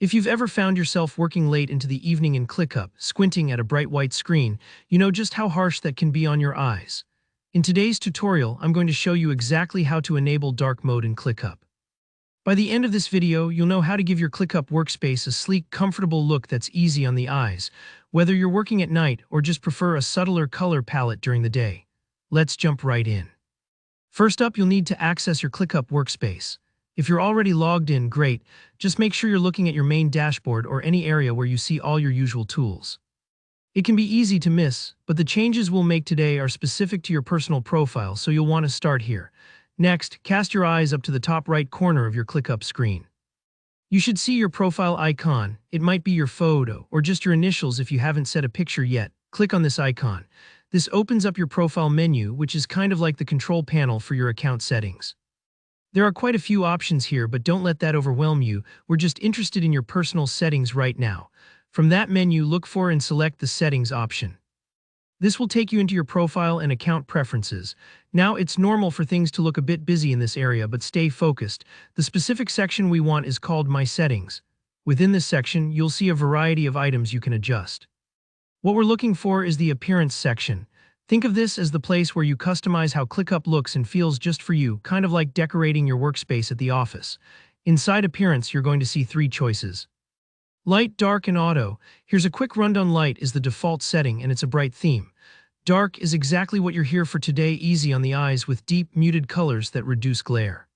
If you've ever found yourself working late into the evening in ClickUp, squinting at a bright white screen, you know just how harsh that can be on your eyes. In today's tutorial, I'm going to show you exactly how to enable dark mode in ClickUp. By the end of this video, you'll know how to give your ClickUp workspace a sleek, comfortable look that's easy on the eyes, whether you're working at night or just prefer a subtler color palette during the day. Let's jump right in. First up, you'll need to access your ClickUp workspace. If you're already logged in, great. Just make sure you're looking at your main dashboard or any area where you see all your usual tools. It can be easy to miss, but the changes we'll make today are specific to your personal profile, so you'll want to start here. Next, cast your eyes up to the top right corner of your ClickUp screen. You should see your profile icon. It might be your photo or just your initials if you haven't set a picture yet. Click on this icon. This opens up your profile menu, which is kind of like the control panel for your account settings. There are quite a few options here, but don't let that overwhelm you. We're just interested in your personal settings right now. From that menu, look for and select the Settings option. This will take you into your profile and account preferences. Now, it's normal for things to look a bit busy in this area, but stay focused. The specific section we want is called My Settings. Within this section, you'll see a variety of items you can adjust. What we're looking for is the Appearance section. Think of this as the place where you customize how ClickUp looks and feels just for you, kind of like decorating your workspace at the office. Inside Appearance, you're going to see three choices: Light, Dark, and Auto. Here's a quick rundown. Light is the default setting and it's a bright theme. Dark is exactly what you're here for today, easy on the eyes with deep, muted colors that reduce glare.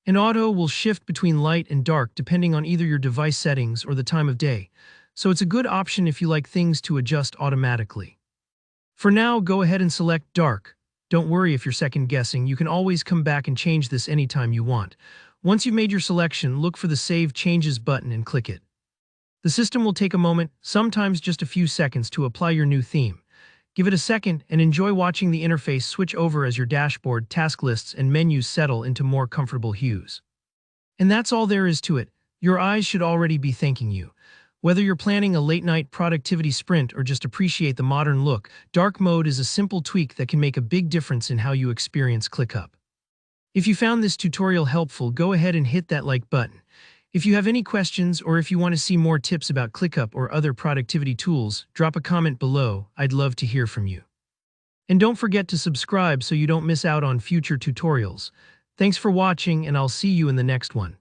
And Auto will shift between light and dark depending on either your device settings or the time of day, so it's a good option if you like things to adjust automatically. For now, go ahead and select Dark. Don't worry if you're second guessing, you can always come back and change this anytime you want. Once you've made your selection, look for the Save Changes button and click it. The system will take a moment, sometimes just a few seconds, to apply your new theme. Give it a second and enjoy watching the interface switch over as your dashboard, task lists, and menus settle into more comfortable hues. And that's all there is to it. Your eyes should already be thanking you. Whether you're planning a late-night productivity sprint or just appreciate the modern look, dark mode is a simple tweak that can make a big difference in how you experience ClickUp. If you found this tutorial helpful, go ahead and hit that like button. If you have any questions or if you want to see more tips about ClickUp or other productivity tools, drop a comment below. I'd love to hear from you. And don't forget to subscribe so you don't miss out on future tutorials. Thanks for watching, and I'll see you in the next one.